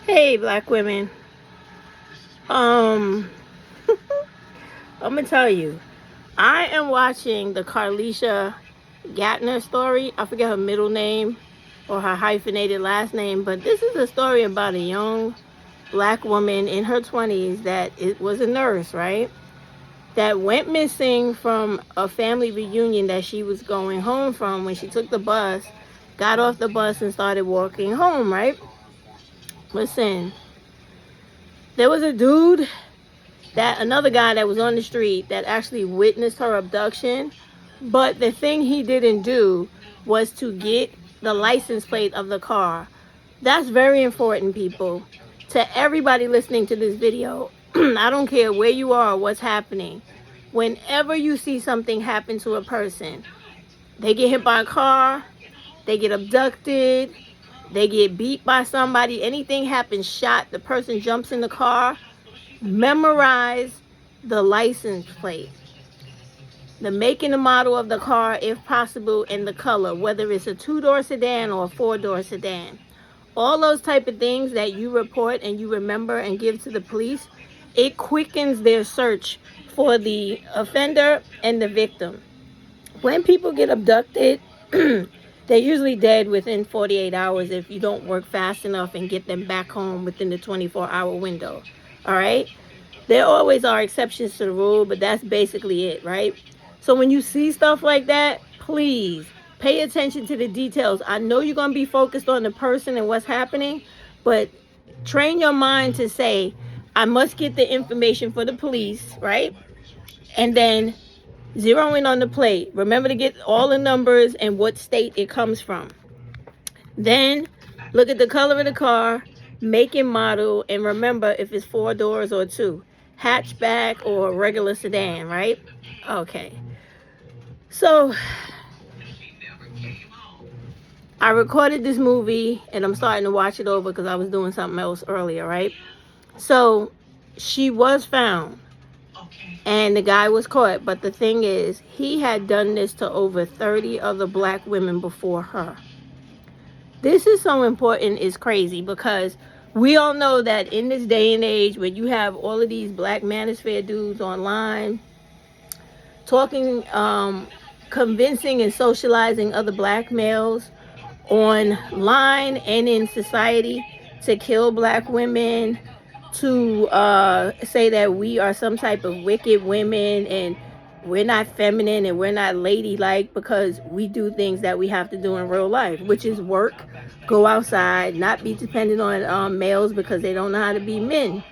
Hey, black women. I'm gonna tell you, I am watching the Carlisha Gatner story. I forget her middle name or her hyphenated last name, but this is a story about a young black woman in her 20s that was a nurse, right? That went missing from a family reunion that she was going home from when she took the bus, got off the bus, and started walking home, right? Listen, there was a dude, another guy that was on the street that actually witnessed her abduction, but the thing he didn't do was to get the license plate of the car. That's very important, people. To everybody listening to this video, I don't care where you are or what's happening. Whenever you see something happen to a person, they get hit by a car, they get abducted, they get beat by somebody, anything happens, shot, the person jumps in the car, memorize the license plate, the make and the model of the car if possible, and the color, whether it's a 2-door sedan or a 4-door sedan. All those type of things that you report and you remember and give to the police, it quickens their search for the offender and the victim. When people get abducted, they're usually dead within 48 hours if you don't work fast enough and get them back home within the 24-hour window. All right? There always are exceptions to the rule, but that's basically it, right? So when you see stuff like that, please pay attention to the details. I know you're going to be focused on the person and what's happening, but train your mind to say, I must get the information for the police, right? And then zero in on the plate. Remember to get all the numbers and what state it comes from. Then look at the color of the car, make and model, and remember if it's 4 doors or 2, hatchback or regular sedan, right? Okay. So I recorded this movie and I'm starting to watch it over because I was doing something else earlier, right? So she was found and the guy was caught, but the thing is, he had done this to over 30 other black women before her. This is so important, it's crazy, because we all know that in this day and age, when you have all of these black manosphere dudes online talking, convincing and socializing other black males online and in society to kill black women, to say that we are some type of wicked women and we're not feminine and we're not ladylike because we do things that we have to do in real life, which is work, go outside, not be dependent on males because they don't know how to be men.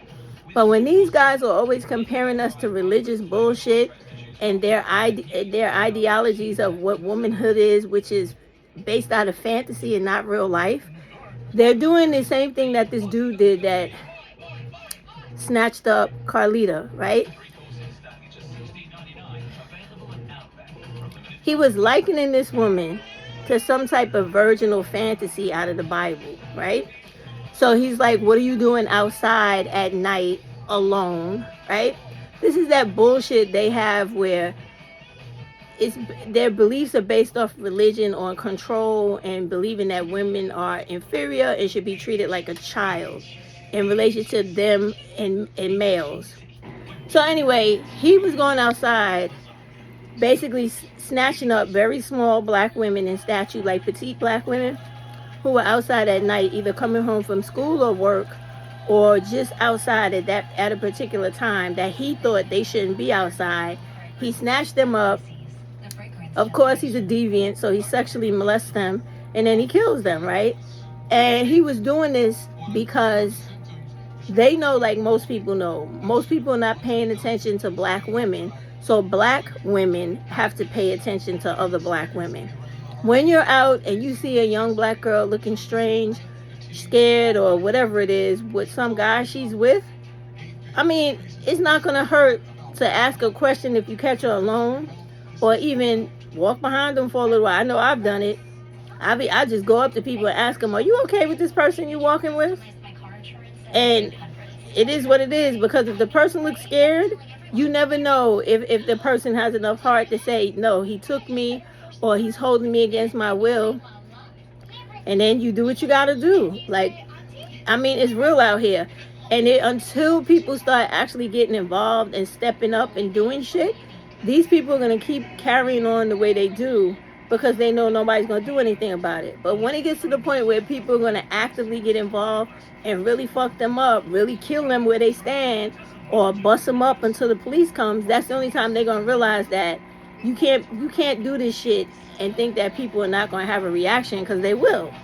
But when these guys are always comparing us to religious bullshit and their ideologies of what womanhood is, which is based out of fantasy and not real life, they're doing the same thing that this dude did that snatched up Carlita, right? He was likening this woman to some type of virginal fantasy out of the Bible, right? So he's like, what are you doing outside at night alone, right? This is that bullshit they have where their beliefs are based off religion, on control, and believing that women are inferior and should be treated like a child in relation to them and males. So anyway, he was going outside basically snatching up very small black women in stature, like petite black women who were outside at night, either coming home from school or work, or just outside at a particular time that he thought they shouldn't be outside. He snatched them up. Of course, he's a deviant, so he sexually molests them, and then he kills them, right? And he was doing this because they know, like most people know, most people are not paying attention to black women. So black women have to pay attention to other black women. When you're out and you see a young black girl looking strange, scared, or whatever it is, with some guy she's with, I mean, it's not going to hurt to ask a question if you catch her alone, or even walk behind them for a little while. I know I've done it. I just go up to people and ask them, are you okay with this person you're walking with? And it is what it is, because if the person looks scared, you never know if the person has enough heart to say, no, he took me, or he's holding me against my will. And then you do what you got to do. Like, I mean, it's real out here. And until people start actually getting involved and stepping up and doing shit, these people are going to keep carrying on the way they do because they know nobody's going to do anything about it. But when it gets to the point where people are going to actively get involved and really fuck them up, really kill them where they stand, or bust them up until the police comes, that's the only time they're going to realize that you can't do this shit and think that people are not going to have a reaction, because they will.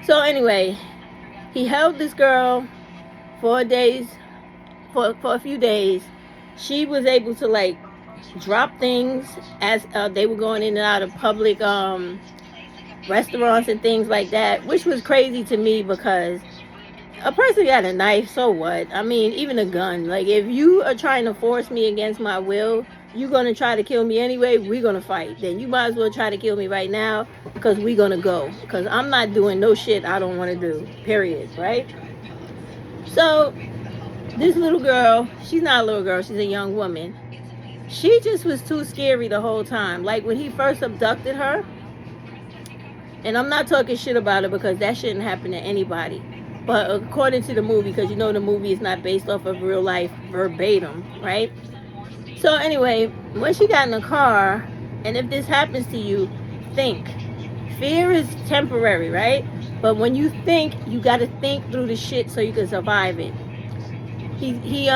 So anyway, he held this girl for a few days. She was able to like drop things as they were going in and out of public restaurants and things like that, which was crazy to me because a person got a knife, so what? I mean, even a gun. Like, if you are trying to force me against my will, you're going to try to kill me anyway, we're going to fight. Then you might as well try to kill me right now, because we're going to go. Because I'm not doing no shit I don't want to do, period, right? So, this little girl, she's not a little girl, she's a young woman. She just was too scary the whole time. Like, when he first abducted her, and I'm not talking shit about her because that shouldn't happen to anybody. But according to the movie, because you know the movie is not based off of real life verbatim, right? So anyway, when she got in the car, and if this happens to you, think. Fear is temporary, right? But when you think, you got to think through the shit so you can survive it. He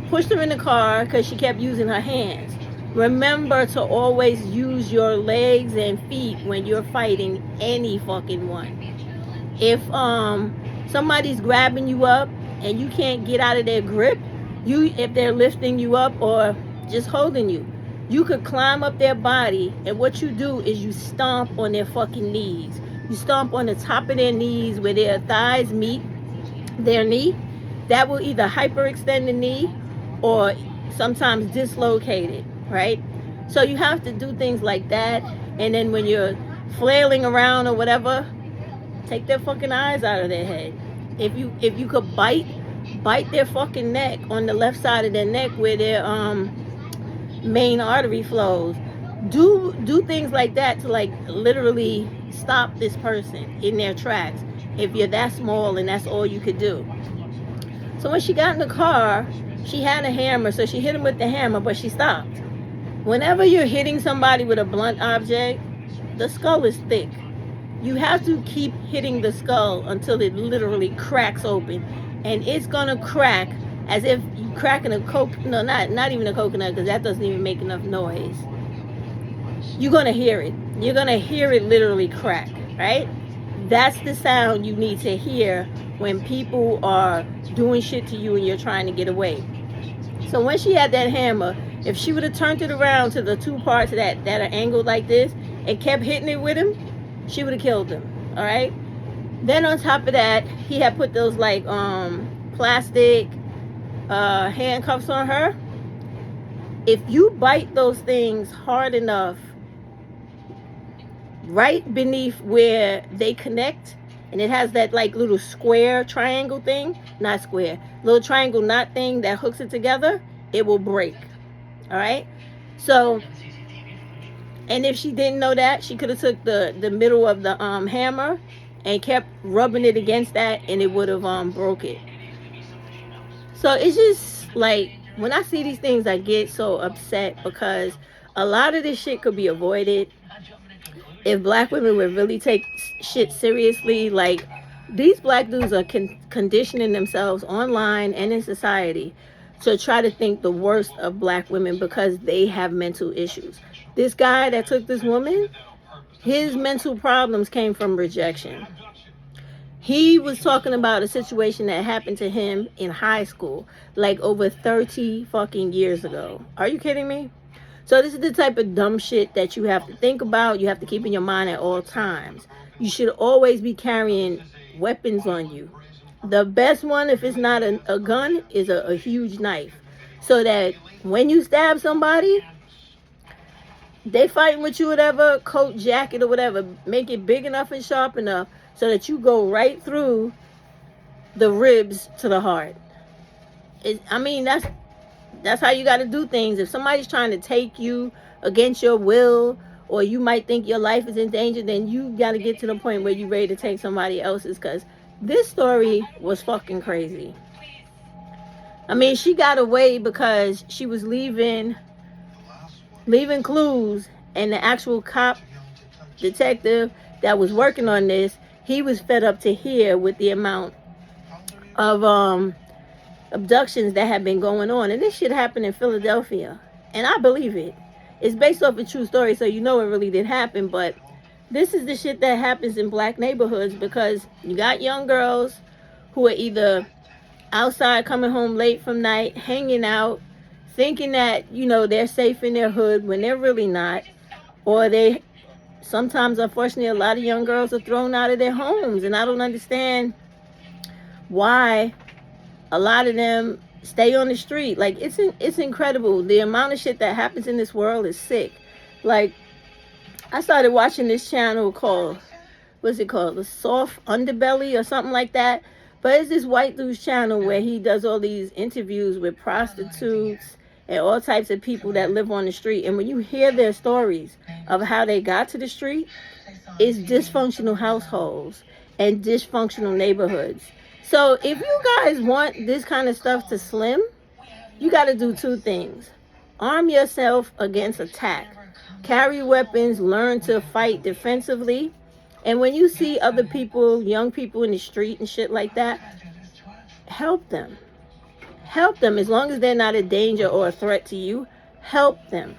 pushed her in the car because she kept using her hands. Remember to always use your legs and feet when you're fighting any fucking one. If somebody's grabbing you up and you can't get out of their grip, if they're lifting you up or just holding you, you could climb up their body, and what you do is you stomp on their fucking knees. You stomp on the top of their knees where their thighs meet their knee. That will either hyperextend the knee or sometimes dislocate it, right? So you have to do things like that. And then when you're flailing around or whatever, take their fucking eyes out of their head. If you could bite their fucking neck on the left side of their neck where their main artery flows. Do things like that to like literally stop this person in their tracks if you're that small and that's all you could do. So when she got in the car, she had a hammer, so she hit him with the hammer, but she stopped. Whenever you're hitting somebody with a blunt object, the skull is thick. You have to keep hitting the skull until it literally cracks open. And it's gonna crack as if you cracking a not even a coconut, because that doesn't even make enough noise. You're gonna hear it. You're gonna hear it literally crack, right? That's the sound you need to hear when people are doing shit to you and you're trying to get away. So when she had that hammer, if she would have turned it around to the two parts that are angled like this and kept hitting it with him, she would have killed him. All right. Then on top of that, he had put those like plastic handcuffs on her. If you bite those things hard enough, right beneath where they connect, and it has that like little square triangle thing, not square, little triangle knot thing that hooks it together, it will break. All right. So, and if she didn't know that, she could have took the middle of the hammer and kept rubbing it against that, and it would have broke it. So it's just like, when I see these things, I get so upset because a lot of this shit could be avoided if black women would really take shit seriously. Like, these black dudes are conditioning themselves online and in society to try to think the worst of black women because they have mental issues. This guy that took this woman, his mental problems came from rejection. He was talking about a situation that happened to him in high school, like over 30 fucking years ago. Are you kidding me? So this is the type of dumb shit that you have to think about. You have to keep in your mind at all times. You should always be carrying weapons on you. The best one, if it's not a gun, is a huge knife. So that when you stab somebody, they fighting with you, whatever, coat, jacket, or whatever, make it big enough and sharp enough so that you go right through the ribs to the heart. That's how you got to do things. If somebody's trying to take you against your will, or you might think your life is in danger, then you got to get to the point where you're ready to take somebody else's, because This story was fucking crazy. I mean, she got away because she was leaving clues, and the actual cop detective that was working on this, he was fed up to hear with the amount of abductions that have been going on. And this shit happened in Philadelphia, and I believe it. It's based off a true story, so you know it really did happen. But this is the shit that happens in black neighborhoods, because you got young girls who are either outside coming home late from night, hanging out, thinking that, you know, they're safe in their hood when they're really not. Or they, sometimes, unfortunately, a lot of young girls are thrown out of their homes, and I don't understand why a lot of them stay on the street. Like, it's incredible. The amount of shit that happens in this world is sick. Like, I started watching this channel called, what's it called? The Soft Underbelly or something like that. But it's this white dude's channel where he does all these interviews with prostitutes and all types of people that live on the street. And when you hear their stories of how they got to the street, it's dysfunctional households and dysfunctional neighborhoods. So if you guys want this kind of stuff to slim, you got to do two things. Arm yourself against attack. Carry weapons, learn to fight defensively. And when you see other people, young people in the street and shit like that, help them. Help them. As long as they're not a danger or a threat to you, help them.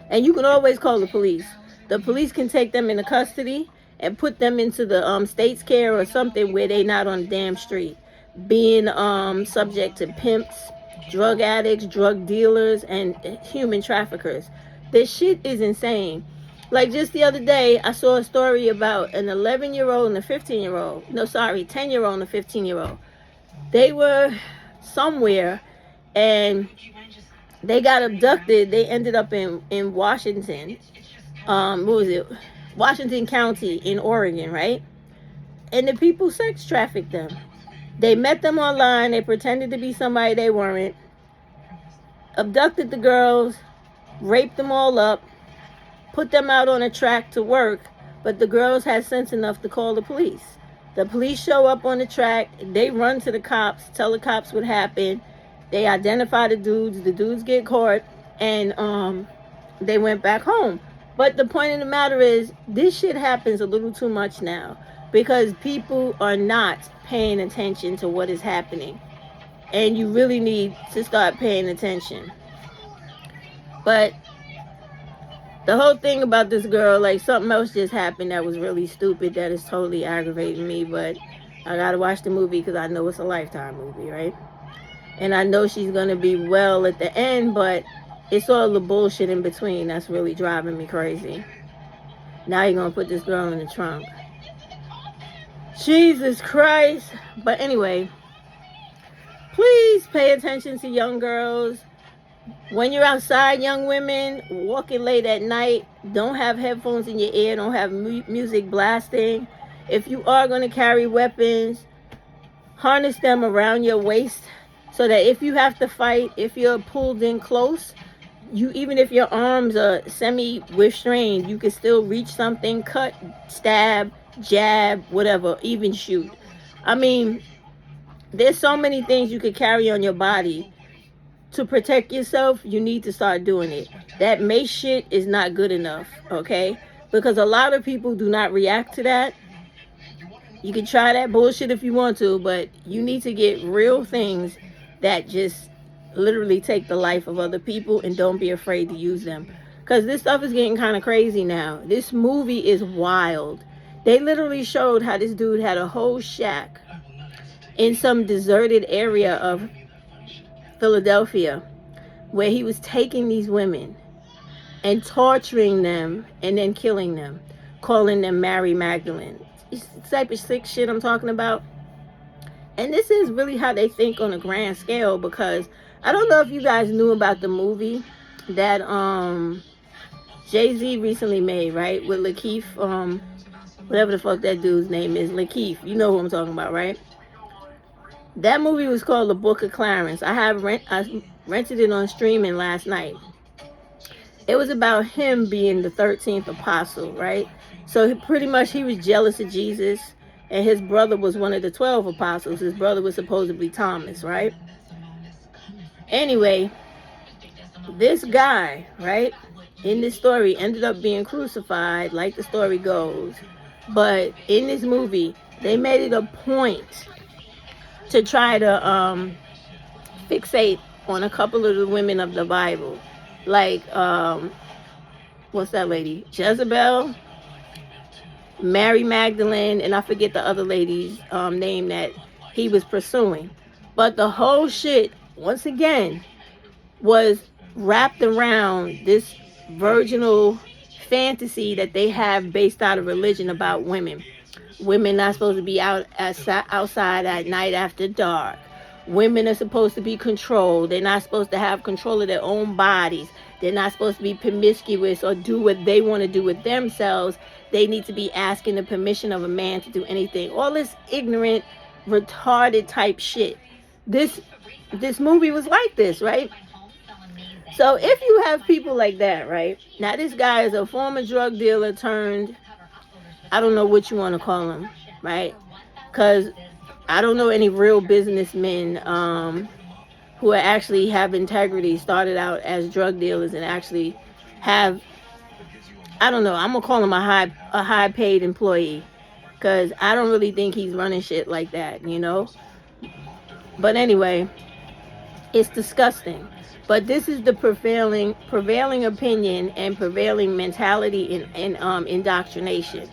And you can always call the police. The police can take them into custody and put them into the state's care or something where they're not on the damn street, being subject to pimps, drug addicts, drug dealers, and human traffickers. This shit is insane. Like, just the other day, I saw a story about an 11-year-old and a 15-year-old. No, sorry, 10-year-old and a 15-year-old. They were somewhere, and they got abducted. They ended up in Washington. What was it? Washington County in Oregon, right? And the people sex trafficked them. They met them online. They pretended to be somebody they weren't. Abducted the girls, raped them all up, put them out on a track to work, but the girls had sense enough to call the police. The police show up on the track, they run to the cops, tell the cops what happened. They identify the dudes get caught, and they went back home. But the point of the matter is, this shit happens a little too much now, because people are not paying attention to what is happening. And you really need to start paying attention. But the whole thing about this girl, like, something else just happened that was really stupid, that is totally aggravating me, but I gotta watch the movie because I know it's a Lifetime movie, right? And I know she's gonna be well at the end, but it's all the bullshit in between that's really driving me crazy. Now you're gonna put this girl in the trunk. Jesus Christ. But anyway, please pay attention to young girls. When you're outside, young women, walking late at night, don't have headphones in your ear, don't have music blasting. If you are going to carry weapons, harness them around your waist so that if you have to fight, if you're pulled in close, even if your arms are semi-restrained, you can still reach something, cut, stab, jab, whatever, even shoot. I mean, there's so many things you could carry on your body. To protect yourself, you need to start doing it. That mace shit is not good enough, okay? Because a lot of people do not react to that. You can try that bullshit if you want to, but you need to get real things that just literally take the life of other people, and don't be afraid to use them. Because this stuff is getting kind of crazy now. This movie is wild. They literally showed how this dude had a whole shack in some deserted area of Philadelphia, where he was taking these women and torturing them and then killing them, calling them Mary Magdalene. It's the type of sick shit I'm talking about. And this is really how they think on a grand scale, because I don't know if you guys knew about the movie that Jay-Z recently made, right? With Lakeith, whatever the fuck that dude's name is, Lakeith. You know who I'm talking about, right? That movie was called The Book of Clarence. I rented it on streaming last night. It was about him being the 13th apostle, right? So pretty much he was jealous of Jesus, and his brother was one of the 12 apostles. His brother was supposedly Thomas, right? Anyway, this guy, right, in this story ended up being crucified, like the story goes. But in this movie, they made it a point to try to fixate on a couple of the women of the Bible. Like, what's that lady? Jezebel, Mary Magdalene, and I forget the other lady's name that he was pursuing. But the whole shit, once again, was wrapped around this virginal fantasy that they have based out of religion about women. Women not supposed to be outside at night after dark. Women are supposed to be controlled. They're not supposed to have control of their own bodies. They're not supposed to be promiscuous or do what they want to do with themselves. They need to be asking the permission of a man to do anything. All this ignorant, retarded type shit. This movie was like this, right? So if you have people like that, right? Now this guy is a former drug dealer turned, I don't know what you want to call him, right? Because I don't know any real businessmen who actually have integrity, started out as drug dealers and actually have, I don't know, I'm going to call him a high paid employee. Because I don't really think he's running shit like that, you know? But anyway, it's disgusting. But this is the prevailing opinion and prevailing mentality in indoctrination.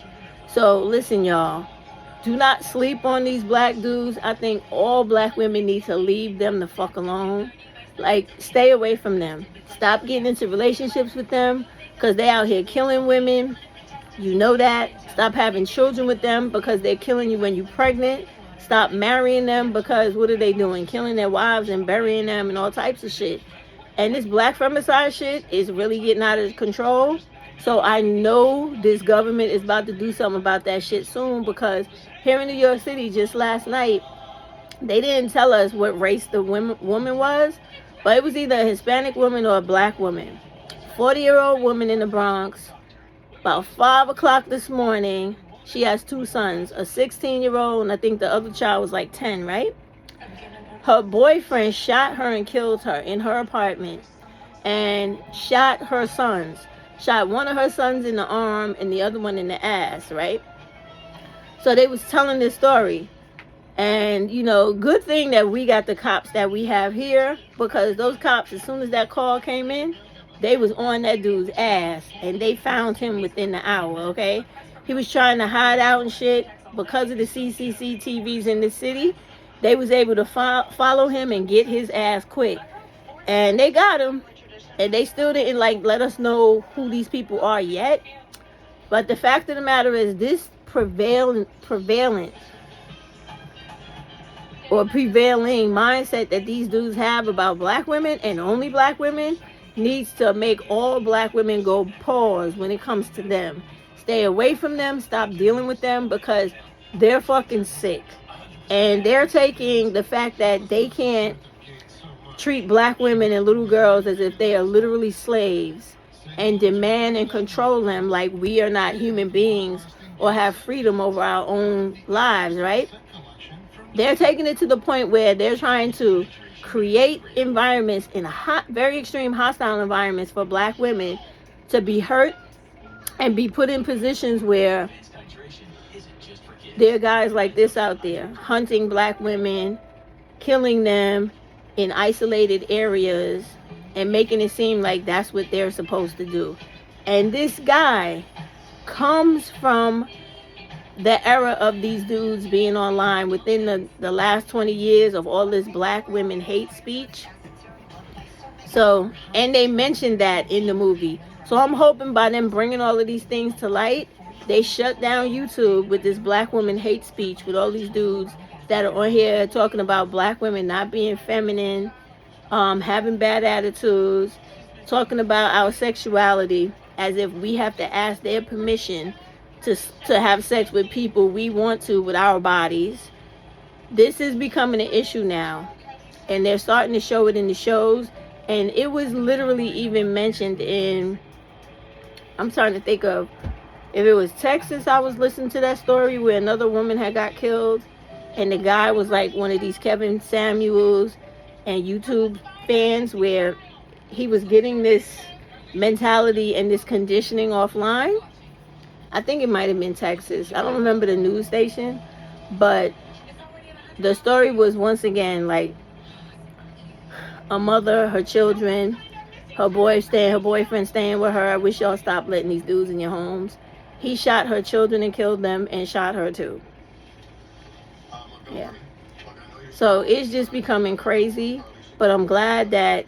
So listen, y'all. Do not sleep on these black dudes. I think all black women need to leave them the fuck alone. Like, stay away from them. Stop getting into relationships with them because they out here killing women. You know that. Stop having children with them because they're killing you when you're pregnant. Stop marrying them because what are they doing? Killing their wives and burying them and all types of shit. And this black femicide shit is really getting out of control. So I know this government is about to do something about that shit soon, because here in New York City just last night, they didn't tell us what race the woman was, but it was either a Hispanic woman or a black woman. 40-year-old woman in the Bronx. About 5 o'clock this morning, she has 2 sons, a 16-year-old, and I think the other child was like 10, right? Her boyfriend shot her and killed her in her apartment and shot her sons. Shot one of her sons in the arm and the other one in the ass, right? So they was telling this story. And, you know, good thing that we got the cops that we have here, because those cops, as soon as that call came in, they was on that dude's ass and they found him within the hour, okay? He was trying to hide out and shit. Because of the CCTVs in the city, they was able to follow him and get his ass quick. And they got him. And they still didn't, like, let us know who these people are yet. But the fact of the matter is, this prevailing mindset that these dudes have about black women and only black women needs to make all black women go pause when it comes to them. Stay away from them. Stop dealing with them, because they're fucking sick. And they're taking the fact that they can't treat black women and little girls as if they are literally slaves and demand and control them like we are not human beings or have freedom over our own lives, right? They're taking it to the point where they're trying to create environments in very extreme hostile environments for black women to be hurt and be put in positions where there are guys like this out there hunting black women, killing them in isolated areas, and making it seem like that's what they're supposed to do. And this guy comes from the era of these dudes being online within the last 20 years of all this black women hate speech. So, and they mentioned that in the movie. So I'm hoping by them bringing all of these things to light, they shut down YouTube with this black woman hate speech with all these dudes that are on here talking about black women not being feminine, having bad attitudes, talking about our sexuality as if we have to ask their permission to have sex with people we want to with our bodies. This is becoming an issue now, and they're starting to show it in the shows. And it was literally even mentioned in, I'm starting to think of If it was Texas, I was listening to that story where another woman had got killed, and the guy was like one of these Kevin Samuels and YouTube fans, where he was getting this mentality and this conditioning offline. I think it might have been Texas. I don't remember the news station, but the story was once again like a mother, her children, her boyfriend staying with her. I wish y'all stop letting these dudes in your homes. He shot her children and killed them, and shot her too. Yeah. So it's just becoming crazy, but I'm glad that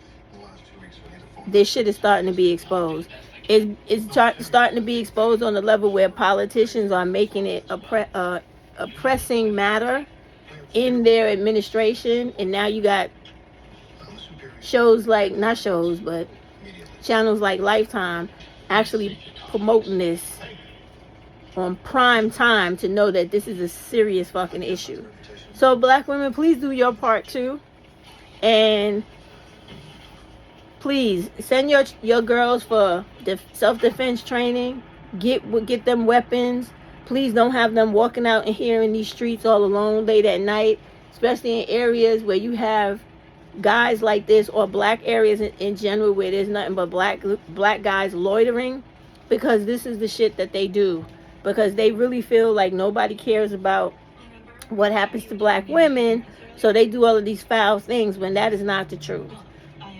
this shit is starting to be exposed. It's starting to be exposed on the level where politicians are making it a pressing matter in their administration, and now you got shows like, not shows, but channels like Lifetime actually promoting this on prime time to know that this is a serious fucking issue. So black women, please do your part too, and please send your girls for self-defense training. Get them weapons. Please don't have them walking out and here in these streets all alone late at night, especially in areas where you have guys like this, or black areas in general where there's nothing but black guys loitering, because this is the shit that they do, because they really feel like nobody cares about what happens to black women, so they do all of these foul things when that is not the truth.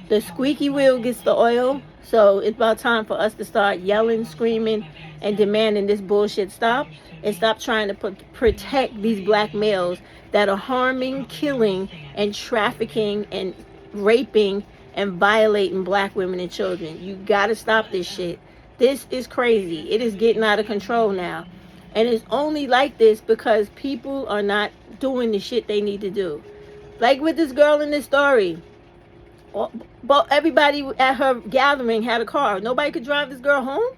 The squeaky wheel gets the oil, so it's about time for us to start yelling, screaming, and demanding this bullshit stop, and stop trying to protect these black males that are harming, killing, and trafficking, and raping, and violating black women and children. You gotta stop this shit. This is crazy. It is getting out of control now. And it's only like this because people are not doing the shit they need to do. Like with this girl in this story. But everybody at her gathering had a car. Nobody could drive this girl home.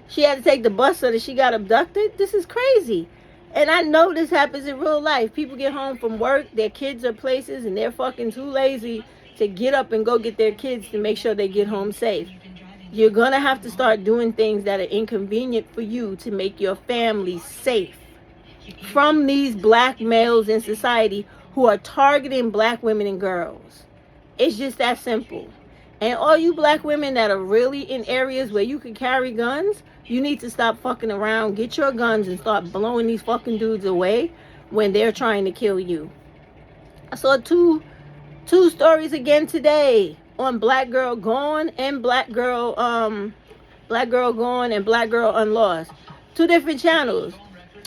She had to take the bus so that she got abducted. This is crazy. And I know this happens in real life. People get home from work, their kids are places, and they're fucking too lazy to get up and go get their kids to make sure they get home safe. You're going to have to start doing things that are inconvenient for you to make your family safe from these black males in society who are targeting black women and girls. It's just that simple. And all you black women that are really in areas where you can carry guns, you need to stop fucking around, get your guns, and start blowing these fucking dudes away when they're trying to kill you. I saw two stories today on Black Girl Gone and Black Girl Gone and Black Girl Unlost. 2 different channels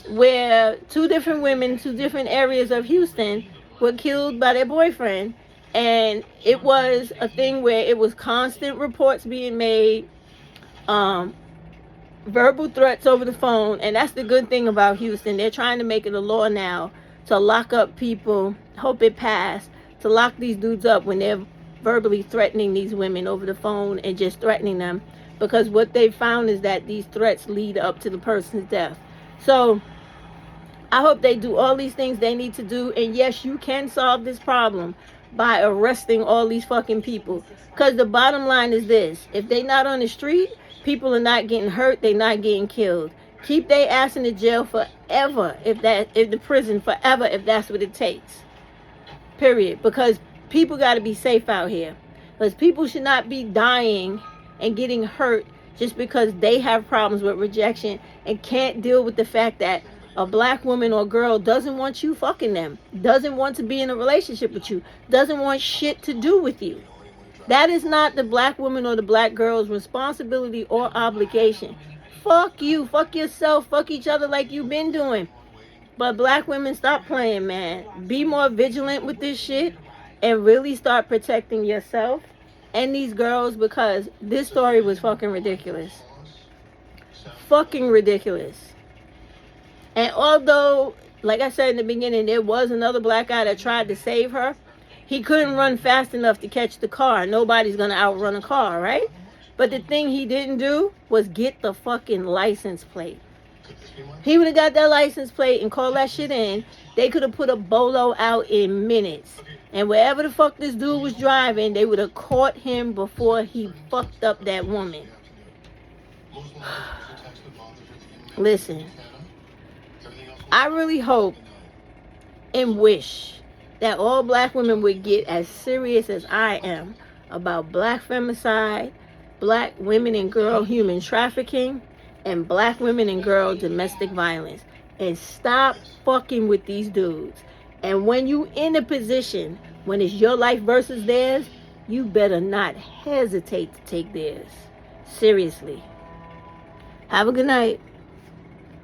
where 2 different women, 2 different areas of Houston were killed by their boyfriend. And it was a thing where it was constant reports being made, verbal threats over the phone. And that's the good thing about Houston. They're trying to make it a law now to lock up people, hope it passed, to lock these dudes up when they're verbally threatening these women over the phone and just threatening them, because what they found is that these threats lead up to the person's death. So I hope they do all these things they need to do. And yes, you can solve this problem by arresting all these fucking people, because the bottom line is this: if they not on the street, people are not getting hurt, they're not getting killed. Keep their ass in the jail forever, if the prison forever, if that's what it takes, period. Because people got to be safe out here, because people should not be dying and getting hurt just because they have problems with rejection and can't deal with the fact that a black woman or girl doesn't want you fucking them, doesn't want to be in a relationship with you, doesn't want shit to do with you. That is not the black woman or the black girl's responsibility or obligation. Fuck you, fuck yourself, fuck each other like you've been doing. But black women, stop playing, man. Be more vigilant with this shit and really start protecting yourself and these girls, because this story was fucking ridiculous. Fucking ridiculous. And although, like I said in the beginning, there was another black guy that tried to save her, he couldn't run fast enough to catch the car. Nobody's going to outrun a car, right? But the thing he didn't do was get the fucking license plate. He would have got that license plate and called that shit in. They could have put a bolo out in minutes. And wherever the fuck this dude was driving, they would have caught him before he fucked up that woman. Listen, I really hope and wish that all black women would get as serious as I am about black femicide, black women and girl human trafficking, and black women and girl domestic violence. And stop fucking with these dudes. And when you in a position when it's your life versus theirs, you better not hesitate to take theirs. Seriously. Have a good night.